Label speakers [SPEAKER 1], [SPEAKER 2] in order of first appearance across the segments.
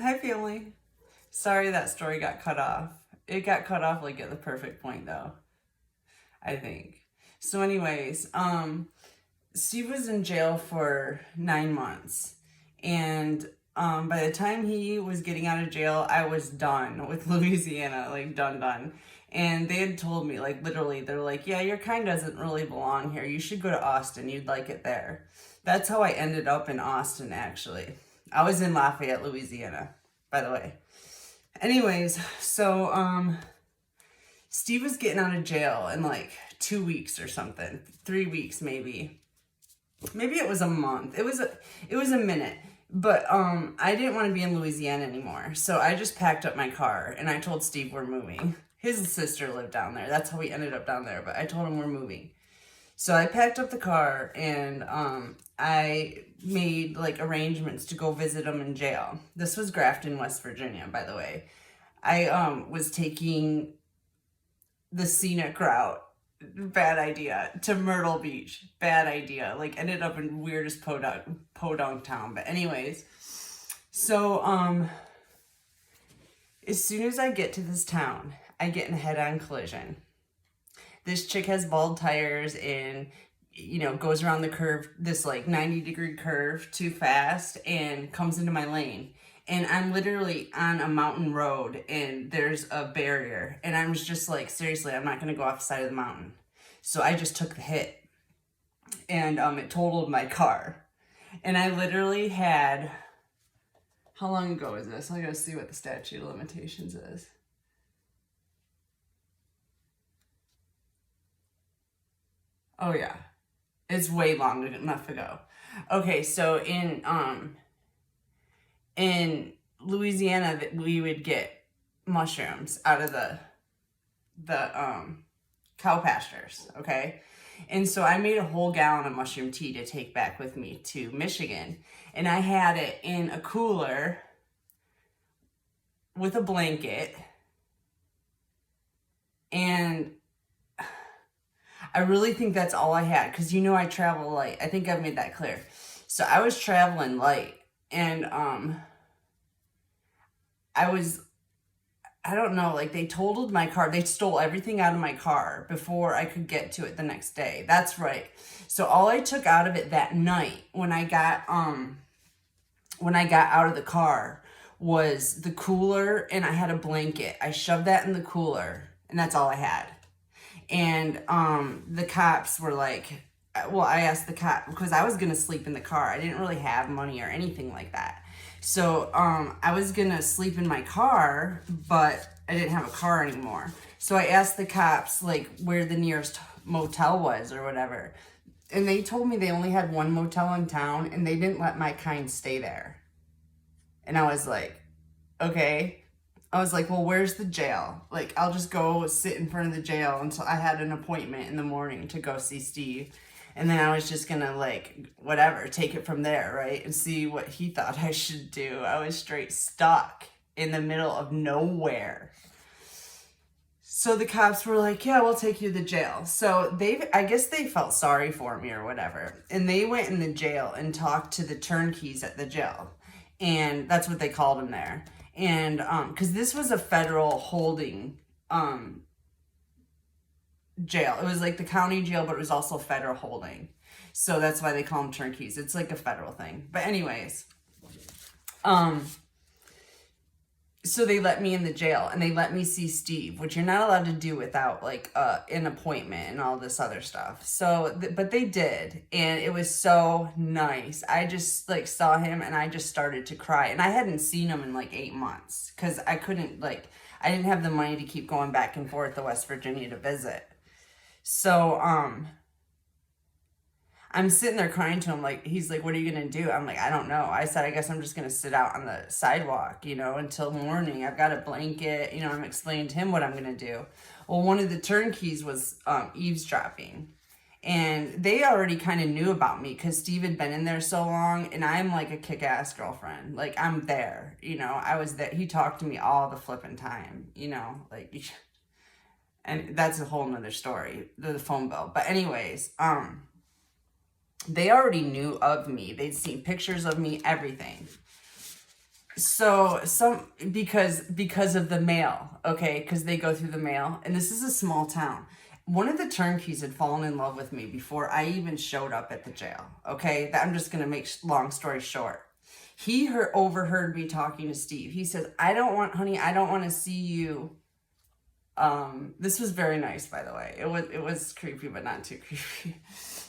[SPEAKER 1] Hi, family. Sorry that story got cut off. It got cut off like at the perfect point, though, I think. So, anyways, Steve was in jail for 9 months. And by the time he was getting out of jail, I was done with Louisiana, like done. And they had told me, like literally, they're like, yeah, your kind doesn't really belong here. You should go to Austin. You'd like it there. That's how I ended up in Austin, actually. I was in Lafayette, Louisiana, by the way. Anyways, so Steve was getting out of jail in like 2 weeks or something, 3 weeks maybe. Maybe it was a month. It was a minute. But I didn't want to be in Louisiana anymore. So I just packed up my car and I told Steve we're moving. His sister lived down there. That's how we ended up down there, but I told him we're moving. So I packed up the car and I made like arrangements to go visit him in jail. This was Grafton, West Virginia, by the way. I was taking the scenic route, bad idea, to Myrtle Beach, bad idea. Like ended up in weirdest podunk town. But anyways, so as soon as I get to this town, I get in a head-on collision. This chick has bald tires and goes around the curve, this like 90-degree curve too fast and comes into my lane. And I'm literally on a mountain road and there's a barrier. And I was just like, seriously, I'm not going to go off the side of the mountain. So I just took the hit and it totaled my car. And I literally had, how long ago is this? I gotta see what the statute of limitations is. Oh yeah, it's way long enough ago. Okay, so in Louisiana, that we would get mushrooms out of the cow pastures, okay? And so I made a whole gallon of mushroom tea to take back with me to Michigan. And I had it in a cooler with a blanket. And I really think that's all I had because I travel light. I think I've made that clear. So I was traveling light and I don't know, like they totaled my car. They stole everything out of my car before I could get to it the next day. That's right. So all I took out of it that night when I got out of the car was the cooler and I had a blanket. I shoved that in the cooler and that's all I had. And the cops were like, well, I asked the cop because I was gonna sleep in the car. I didn't really have money or anything like that. So I was gonna sleep in my car, but I didn't have a car anymore. So I asked the cops like where the nearest motel was or whatever. And they told me they only had one motel in town and they didn't let my kind stay there. And I was like, okay. I was like, well, where's the jail? Like, I'll just go sit in front of the jail until I had an appointment in the morning to go see Steve. And then I was just gonna, like, whatever, take it from there, right? And see what he thought I should do. I was straight stuck in the middle of nowhere. So the cops were like, yeah, we'll take you to the jail. So I guess they felt sorry for me or whatever. And they went in the jail and talked to the turnkeys at the jail. And that's what they called them there. And because this was a federal holding jail. It was like the county jail, but it was also federal holding. So that's why they call them turnkeys. It's like a federal thing. But anyways, so they let me in the jail and they let me see Steve, which you're not allowed to do without like an appointment and all this other stuff. So, but they did. And it was so nice. I just like saw him and I just started to cry. And I hadn't seen him in like 8 months because I didn't have the money to keep going back and forth to West Virginia to visit. So, I'm sitting there crying to him, like, he's like, what are you going to do? I'm like, I don't know. I said, I guess I'm just going to sit out on the sidewalk, until morning. I've got a blanket, I'm explaining to him what I'm going to do. Well, one of the turnkeys was eavesdropping. And they already kind of knew about me because Steve had been in there so long. And I'm like a kick-ass girlfriend. Like, I'm there, I was there. He talked to me all the flipping time, like, and that's a whole nother story, the phone bill. But anyways, they already knew of me. They'd seen pictures of me, everything. So because of the mail, okay, because they go through the mail, and this is a small town. One of the turnkeys had fallen in love with me before I even showed up at the jail. Okay, I'm just gonna make long story short. He overheard me talking to Steve. He says, honey, I don't want to see you. This was very nice, by the way. It was creepy, but not too creepy.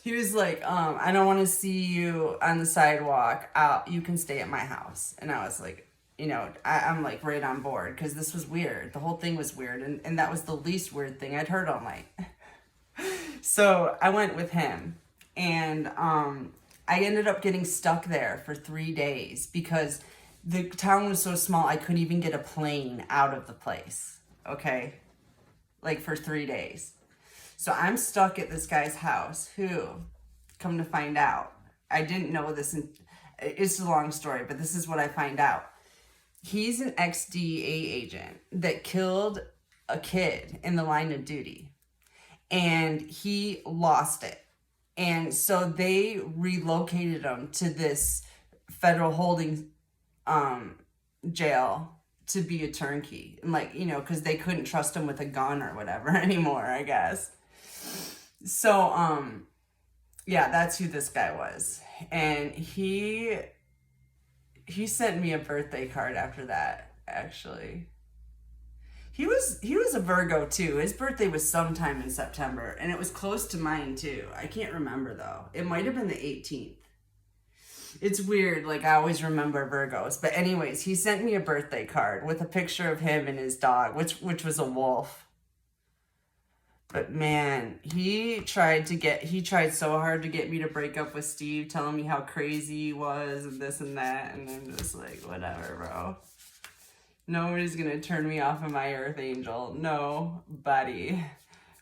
[SPEAKER 1] He was like, I don't want to see you on the sidewalk. You can stay at my house. And I was like, I'm like right on board because this was weird. The whole thing was weird, and that was the least weird thing I'd heard all night. So I went with him, and I ended up getting stuck there for 3 days because the town was so small I couldn't even get a plane out of the place. Okay, like for 3 days. So I'm stuck at this guy's house who, come to find out, I didn't know this, and it's a long story, but this is what I find out. He's an ex-DEA agent that killed a kid in the line of duty, and he lost it. And so they relocated him to this federal holding jail to be a turnkey. And like, because they couldn't trust him with a gun or whatever anymore, I guess. So, yeah, that's who this guy was. And he sent me a birthday card after that, actually. He was a Virgo too. His birthday was sometime in September, and it was close to mine too. I can't remember though. It might have been the 18th. It's weird, like I always remember Virgos. But anyways, he sent me a birthday card with a picture of him and his dog, which was a wolf. But man, he tried so hard to get me to break up with Steve, telling me how crazy he was and this and that, and I'm just like, whatever, bro. Nobody's gonna turn me off of my Earth Angel. Nobody.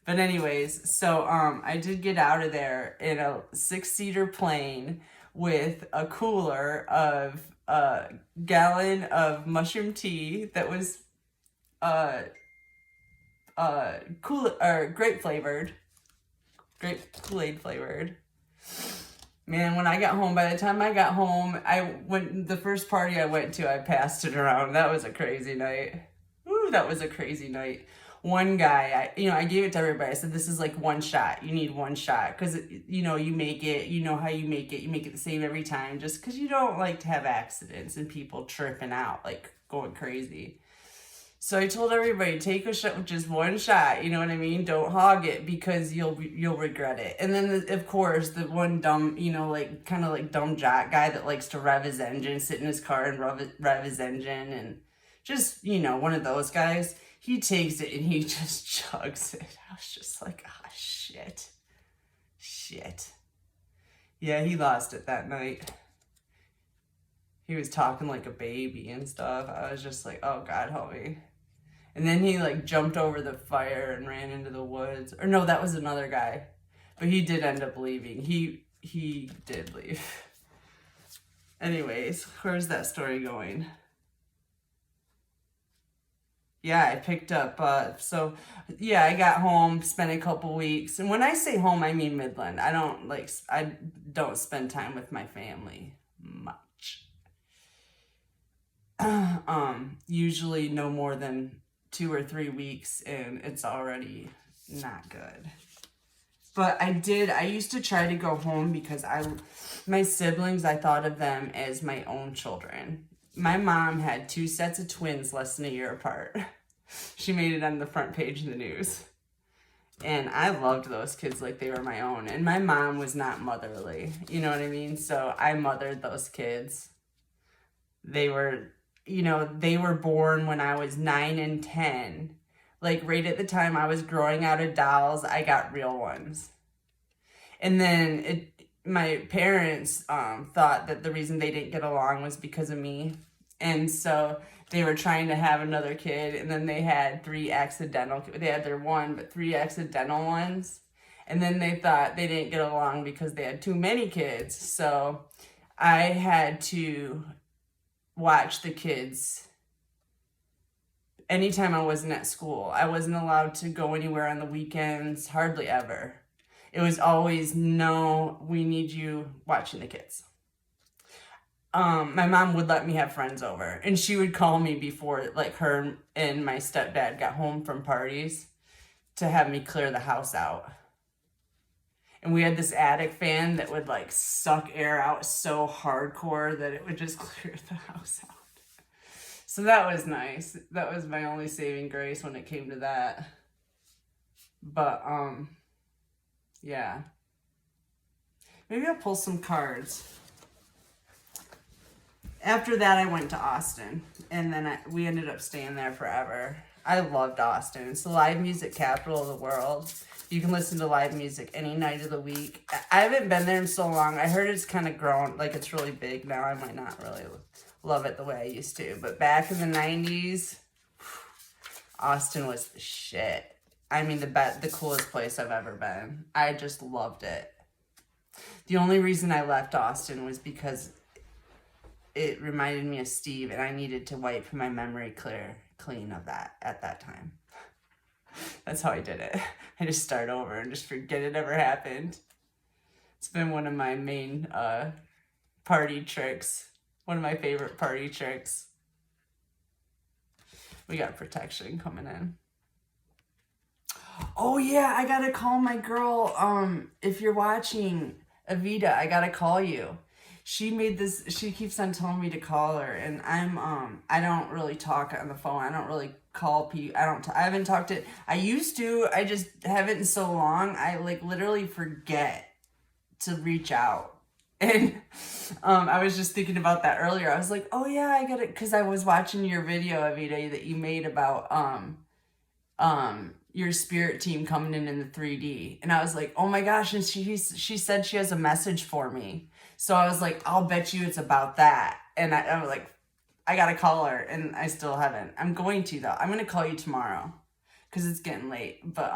[SPEAKER 1] But anyways, so I did get out of there in a 6-seater plane with a cooler of a gallon of mushroom tea that was grape Kool-Aid flavored. Man, when I got home, by the time I got home, the first party I went to, I passed it around. That was a crazy night. Ooh, that was a crazy night. One guy, I gave it to everybody. I said, this is like one shot. You need one shot. Because, you make it, you know how you make it. You make it the same every time. Just because you don't like to have accidents and people tripping out, like going crazy. So I told everybody, take a shot, just one shot, you know what I mean? Don't hog it because you'll regret it. And then, of course, the one dumb, like kind of like dumb jock guy that likes to rev his engine, sit in his car and rev his engine, and just, one of those guys, he takes it and he just chugs it. I was just like, ah, shit. Yeah, he lost it that night. He was talking like a baby and stuff. I was just like, oh, God, help me. And then he like jumped over the fire and ran into the woods. Or no, that was another guy. But he did end up leaving. He did leave. Anyways, where's that story going? Yeah, I picked up, I got home, spent a couple weeks. And when I say home, I mean Midland. I don't spend time with my family much. Usually no more than 2 or 3 weeks, and it's already not good. But I used to try to go home because my siblings, I thought of them as my own children. My mom had 2 sets of twins less than a year apart. She made it on the front page of the news. And I loved those kids like they were my own. And my mom was not motherly, you know what I mean? So I mothered those kids. They were born when I was 9 and 10. Like right at the time I was growing out of dolls, I got real ones. And then my parents thought that the reason they didn't get along was because of me. And so they were trying to have another kid, and then they had 3 accidental, they had their one, but 3 accidental ones. And then they thought they didn't get along because they had too many kids. So I had to watch the kids anytime I wasn't at school. I wasn't allowed to go anywhere on the weekends, hardly ever. It was always, no, we need you watching the kids. my mom would let me have friends over, and she would call me before, like, her and my stepdad got home from parties to have me clear the house out. And we had this attic fan that would, like, suck air out so hardcore that it would just clear the house out. So that was nice. That was my only saving grace when it came to that. But, yeah. Maybe I'll pull some cards. After that, I went to Austin, and then we ended up staying there forever. I loved Austin. It's the live music capital of the world. You can listen to live music any night of the week. I haven't been there in so long. I heard it's kind of grown, like it's really big now. I might not really love it the way I used to. But back in the 90s, Austin was the shit. I mean, the coolest place I've ever been. I just loved it. The only reason I left Austin was because it reminded me of Steve, and I needed to wipe my memory clean of that at that time. That's how I did it. I just start over and just forget it ever happened. It's been one of my main party tricks. One of my favorite party tricks. We got protection coming in. Oh yeah, I gotta call my girl. If you're watching, Avita, I gotta call you. She made this, she keeps on telling me to call her, and I don't really talk on the phone. I don't really call people. I haven't talked to, I used to, I just haven't in so long. I like literally forget to reach out. And I was just thinking about that earlier. I was like, oh yeah, I got it, because I was watching your video, Avita, that you made about your spirit team coming in the 3D. And I was like, oh my gosh, and she said she has a message for me. So I was like, I'll bet you it's about that. And I was like, I gotta call her, and I still haven't. I'm going to, though. I'm gonna call you tomorrow because it's getting late. But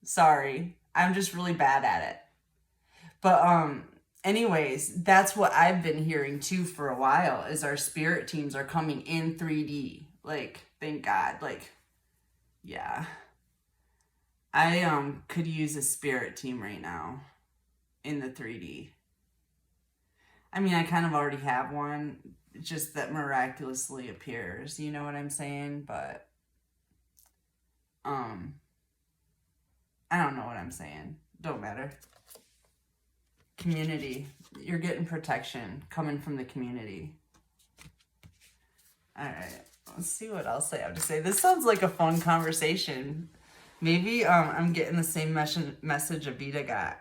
[SPEAKER 1] sorry, I'm just really bad at it. But anyways, that's what I've been hearing too for a while, is our spirit teams are coming in 3D. Like, thank God. Like, yeah. I could use a spirit team right now in the 3D. I mean, I kind of already have one, just that miraculously appears. You know what I'm saying? But I don't know what I'm saying. Don't matter. Community. You're getting protection coming from the community. All right. Let's see what else I have to say. This sounds like a fun conversation. Maybe I'm getting the same message Avita got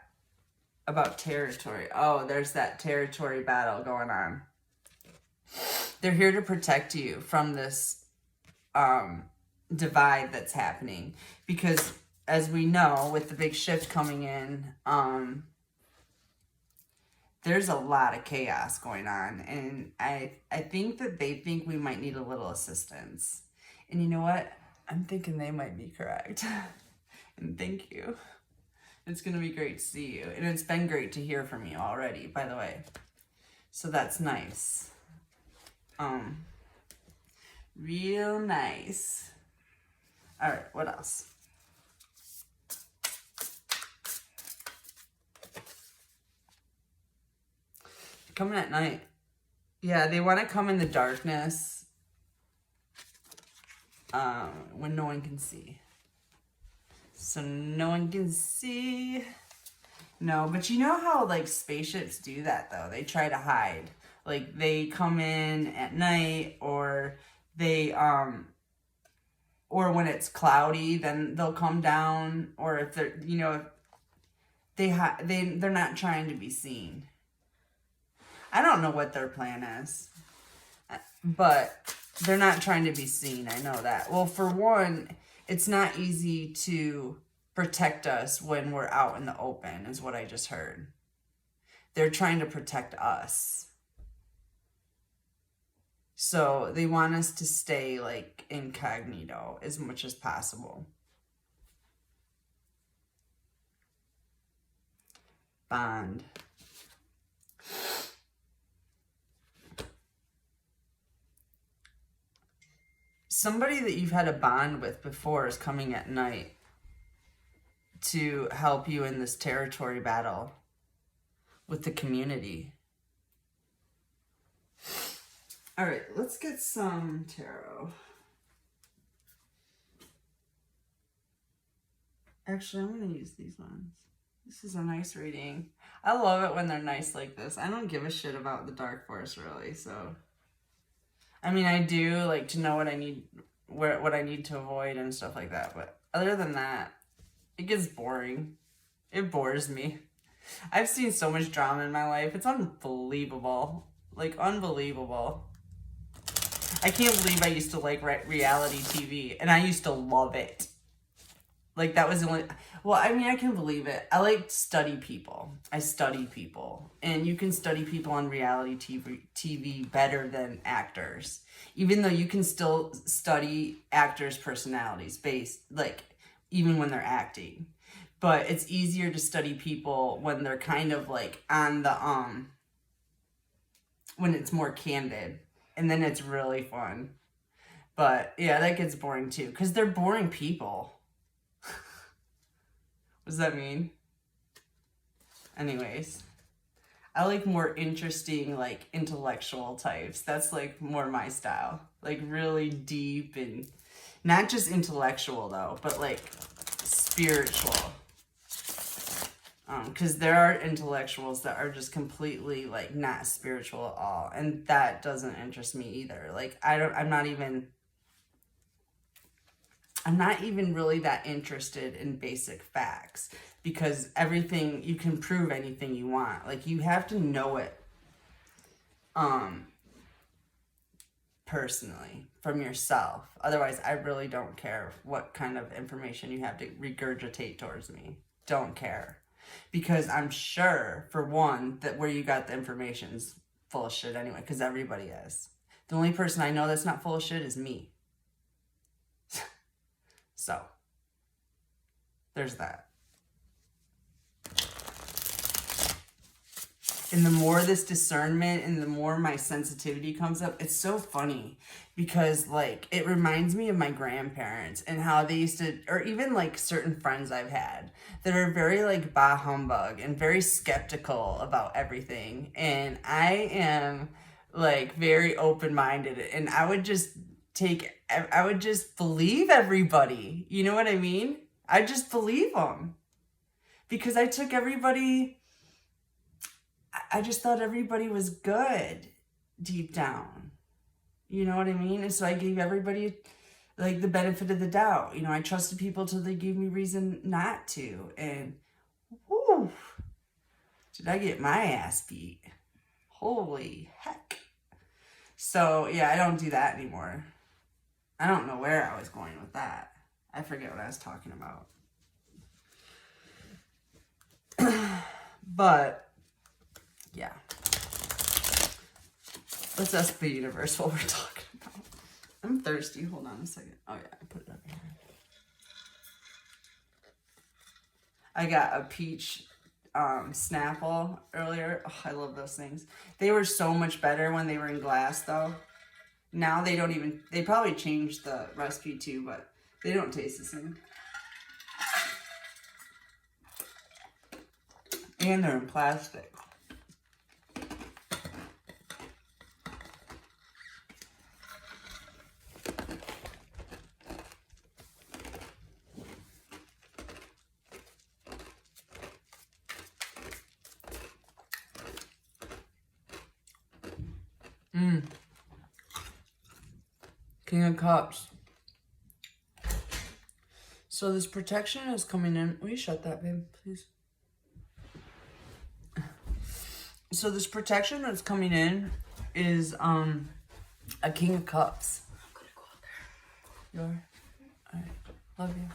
[SPEAKER 1] about territory. Oh, there's that territory battle going on. They're here to protect you from this divide that's happening. Because as we know, with the big shift coming in, there's a lot of chaos going on. And I think that they think we might need a little assistance. And you know what? I'm thinking they might be correct. And thank you. It's going to be great to see you. And it's been great to hear from you already, by the way. So that's nice. Real nice. All right, what else? Coming at night. Yeah, they want to come in the darkness. When no one can see. So no one can see. No, but you know how like spaceships do that though? They try to hide. Like they come in at night, or they or when it's cloudy, then they'll come down, or if they're, you know, they're not trying to be seen. I don't know what their plan is. But they're not trying to be seen. I know that. Well, for one, it's not easy to protect us when we're out in the open, is what I just heard. They're trying to protect us. So they want us to stay like incognito as much as possible. Bond. Somebody that you've had a bond with before is coming at night to help you in this territory battle with the community. All right, let's get some tarot. Actually, I'm going to use these ones. This is a nice reading. I love it when they're nice like this. I don't give a shit about the dark force, really, so... I mean, I do like to know what I need, what I need to avoid and stuff like that, but other than that, it gets boring. It bores me. I've seen so much drama in my life. It's unbelievable. Like, unbelievable. I can't believe I used to like reality TV, and I used to love it. Like, that was the only... Well, I mean, I can believe it. I like to study people. I study people. And you can study people on reality TV better than actors. Even though you can still study actors' personalities based, like, even when they're acting. But it's easier to study people when they're kind of, like, on the, when it's more candid. And then it's really fun. But, yeah, that gets boring, too. Because they're boring people. What does that mean? Anyways, I like more interesting, like, intellectual types. That's, like, more my style. Like, really deep and not just intellectual, though, but, like, spiritual. Because there are intellectuals that are just completely, like, not spiritual at all. And that doesn't interest me either. Like, I'm not even really that interested in basic facts, because everything, you can prove anything you want. Like, you have to know it personally from yourself. Otherwise, I really don't care what kind of information you have to regurgitate towards me. Don't care. Because I'm sure, for one, that where you got the information's full of shit anyway, because everybody is. The only person I know that's not full of shit is me. So, there's that. And the more this discernment and the more my sensitivity comes up, it's so funny because, like, it reminds me of my grandparents and how they used to, or even, like, certain friends I've had that are very, like, bah humbug and very skeptical about everything. And I am, like, very open-minded, and I would just believe everybody. You know what I mean? I just believe them. Because I took everybody... I just thought everybody was good deep down. You know what I mean? And so I gave everybody, like, the benefit of the doubt. You know, I trusted people till they gave me reason not to. And, whoo, did I get my ass beat. Holy heck. So, yeah, I don't do that anymore. I don't know where I was going with that. I forget what I was talking about. But, yeah. Let's ask the universe what we're talking about. I'm thirsty. Hold on a second. Oh, yeah, I put it up here. I got a peach Snapple earlier. Oh, I love those things. They were so much better when they were in glass, though. Now they don't even... They probably changed the recipe, too, but they don't taste the same. And they're in plastic. King of Cups. So this protection is coming in. Will you shut that, babe, please? So this protection that's coming in is a King of Cups. I'm gonna go out there. You are? Alright. Love you.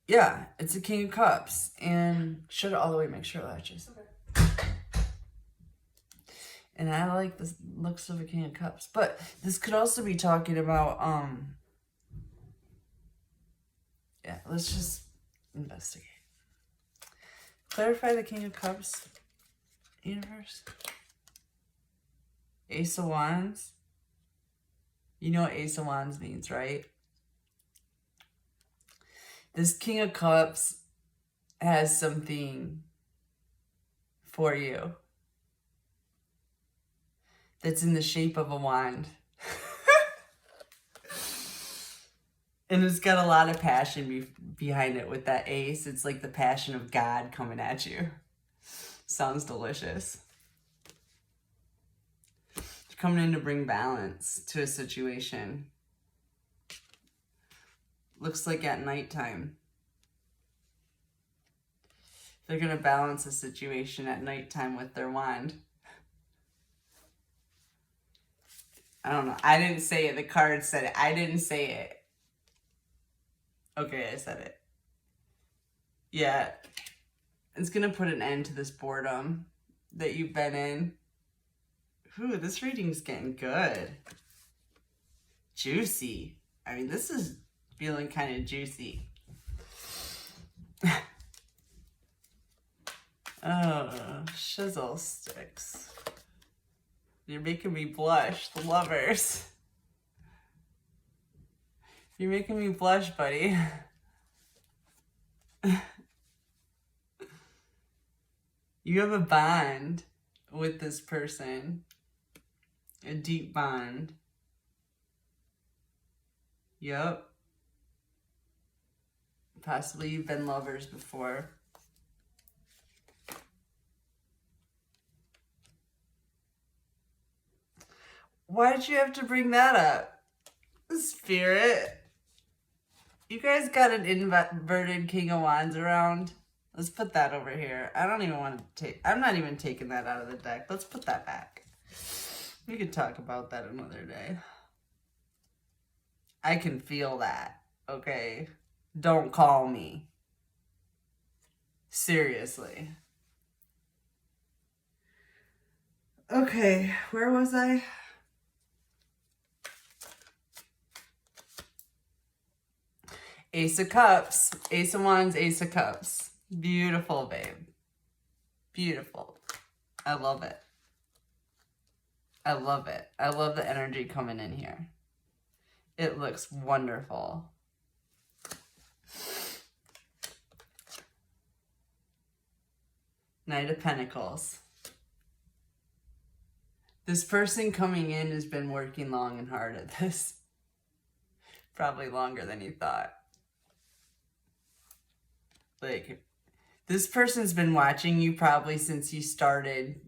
[SPEAKER 1] Yeah, it's a King of Cups. And shut it all the way, make sure it latches. Okay. And I like the looks of a King of Cups. But this could also be talking about, yeah, let's just investigate. Clarify the King of Cups, universe. Ace of Wands. You know what Ace of Wands means, right? This King of Cups has something for you. that's in the shape of a wand. And it's got a lot of passion behind it with that ace. It's like the passion of God coming at you. Sounds delicious. It's coming in to bring balance to a situation. Looks like at nighttime. They're going to balance a situation at nighttime with their wand. I don't know. I didn't say it. The card said it. I didn't say it. Okay, I said it. Yeah. It's going to put an end to this boredom that you've been in. Ooh, this reading's getting good. Juicy. I mean, this is feeling kind of juicy. Oh, shizzle sticks. You're making me blush, the lovers. You're making me blush, buddy. You have a bond with this person. A deep bond. Yup. Possibly you've been lovers before. Why'd you have to bring that up? Spirit. You guys got an inverted King of Wands around? Let's put that over here. I don't even want to take... I'm not even taking that out of the deck. Let's put that back. We could talk about that another day. I can feel that, okay? Don't call me. Seriously. Okay, where was I? Ace of Cups. Ace of Wands, Ace of Cups. Beautiful, babe. Beautiful. I love it. I love it. I love the energy coming in here. It looks wonderful. Knight of Pentacles. This person coming in has been working long and hard at this. Probably longer than you thought. Like, this person's been watching you probably since you started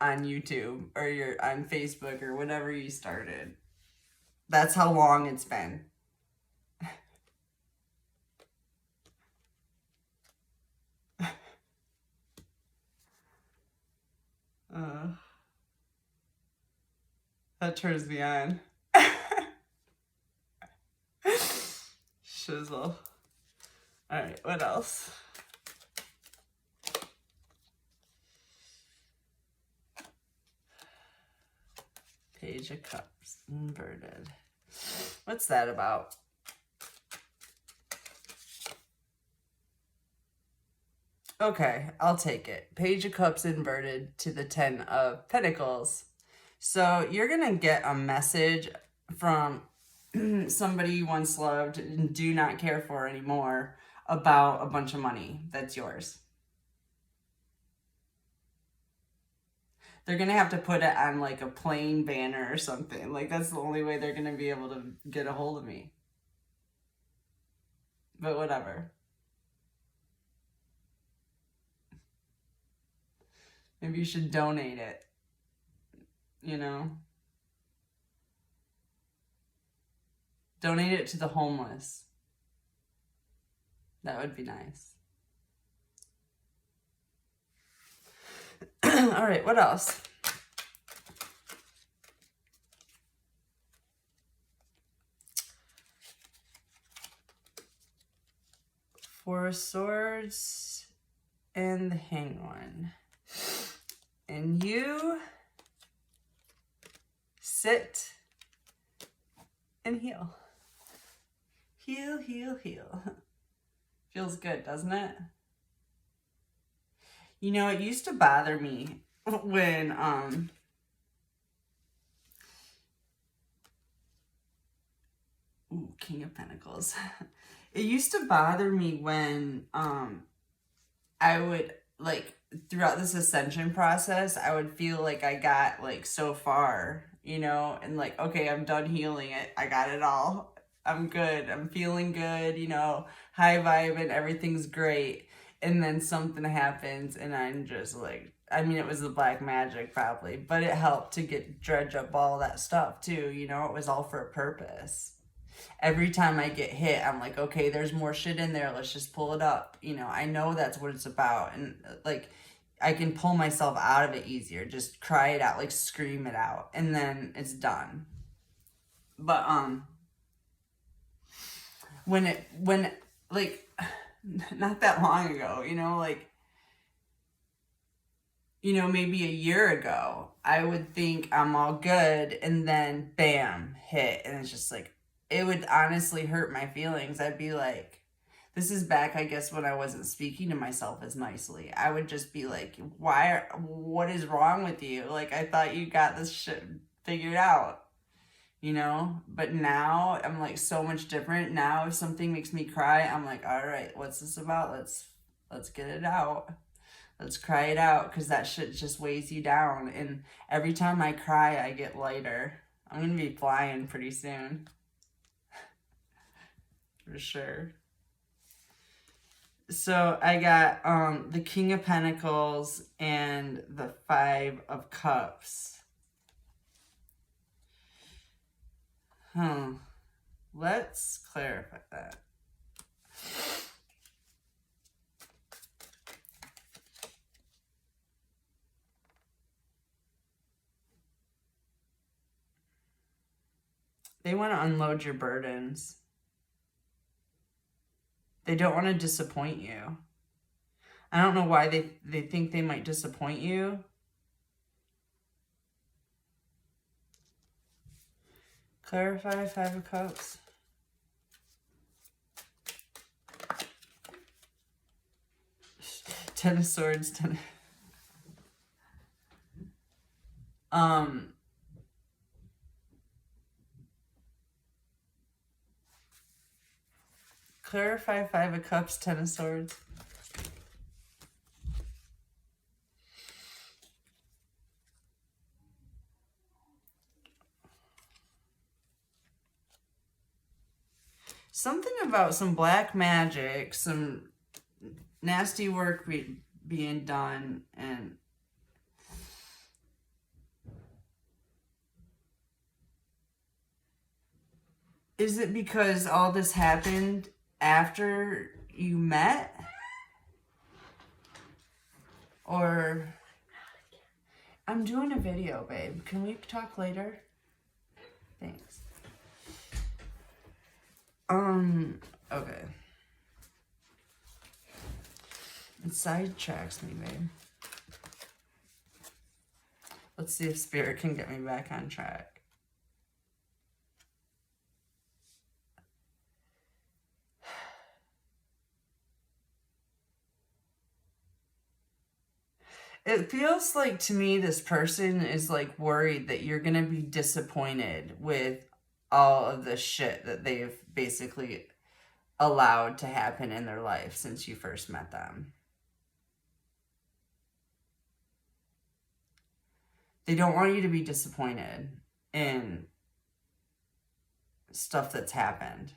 [SPEAKER 1] on YouTube or you're on Facebook or whenever you started. That's how long it's been. That turns me on. Shizzle. Alright, what else? Page of Cups, inverted. What's that about? Okay, I'll take it. Page of Cups inverted to the 10 of Pentacles. So you're going to get a message from somebody you once loved and do not care for anymore about a bunch of money that's yours. They're going to have to put it on like a plain banner or something. Like that's the only way they're going to be able to get a hold of me. But whatever. Maybe you should donate it. You know? Donate it to the homeless. That would be nice. All right, what else? Four of Swords and the Hanged One. And you sit and heal. Heal, heal, heal. Feels good, doesn't it? You know, it used to bother me when, ooh, King of Pentacles. It used to bother me when, I would, like, throughout this ascension process, I would feel like I got like so far, you know, and like, okay, I'm done healing it. I got it all. I'm good. I'm feeling good, you know, high vibe and everything's great. And then something happens and I'm just like, I mean, it was the black magic probably, but it helped to dredge up all that stuff too, you know, it was all for a purpose. Every time I get hit, I'm like, okay, there's more shit in there. Let's just pull it up. You know, I know that's what it's about. And like, I can pull myself out of it easier. Just cry it out, like scream it out. And then it's done. But, when, like, not that long ago, you know, like, you know, maybe a year ago, I would think I'm all good. And then bam, hit. And it's just like, it would honestly hurt my feelings. I'd be like, this is back, I guess, when I wasn't speaking to myself as nicely. I would just be like, what is wrong with you? Like, I thought you got this shit figured out, you know? But now I'm like so much different. Now if something makes me cry, I'm like, all right, what's this about? Let's get it out. Let's cry it out, because that shit just weighs you down. And every time I cry, I get lighter. I'm gonna be flying pretty soon. For sure. So I got the King of Pentacles and the Five of Cups. Let's clarify that. They want to unload your burdens. They don't want to disappoint you. I don't know why they think they might disappoint you. Clarify Five of Cups. Ten of Swords. Clarify Five of Cups, Ten of Swords. Something about some black magic, some nasty work being done, and is it because all this happened after you met? Or I'm doing a video, babe. Can we talk later? Thanks. Okay. It sidetracks me, babe. Let's see if Spirit can get me back on track. It feels like to me this person is like worried that you're gonna be disappointed with all of the shit that they've basically allowed to happen in their life since you first met them. They don't want you to be disappointed in stuff that's happened.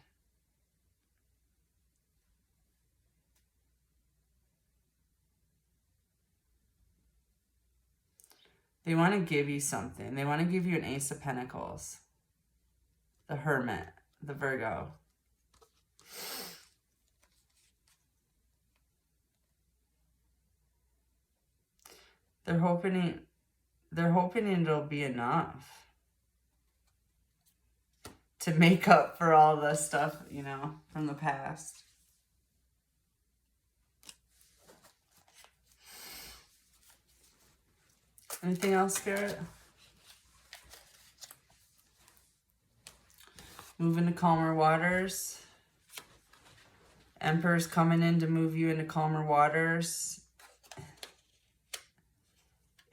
[SPEAKER 1] They want to give you something. They want to give you an Ace of Pentacles. The Hermit. The Virgo. They're hoping it'll be enough to make up for all the stuff, you know, from the past. Anything else, Spirit? Move into calmer waters. Emperor's coming in to move you into calmer waters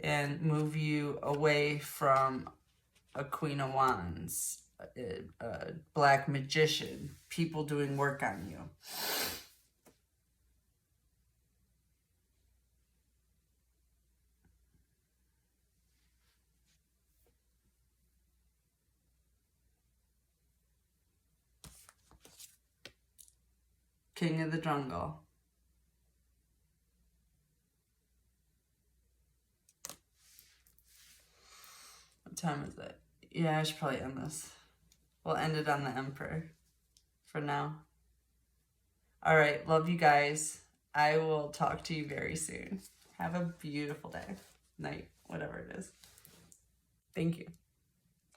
[SPEAKER 1] and move you away from a Queen of Wands, a Black Magician, people doing work on you. King of the jungle. What time is it? Yeah, I should probably end this. We'll end it on the Emperor for now. All right, love you guys. I will talk to you very soon. Have a beautiful day, night, whatever it is. Thank you.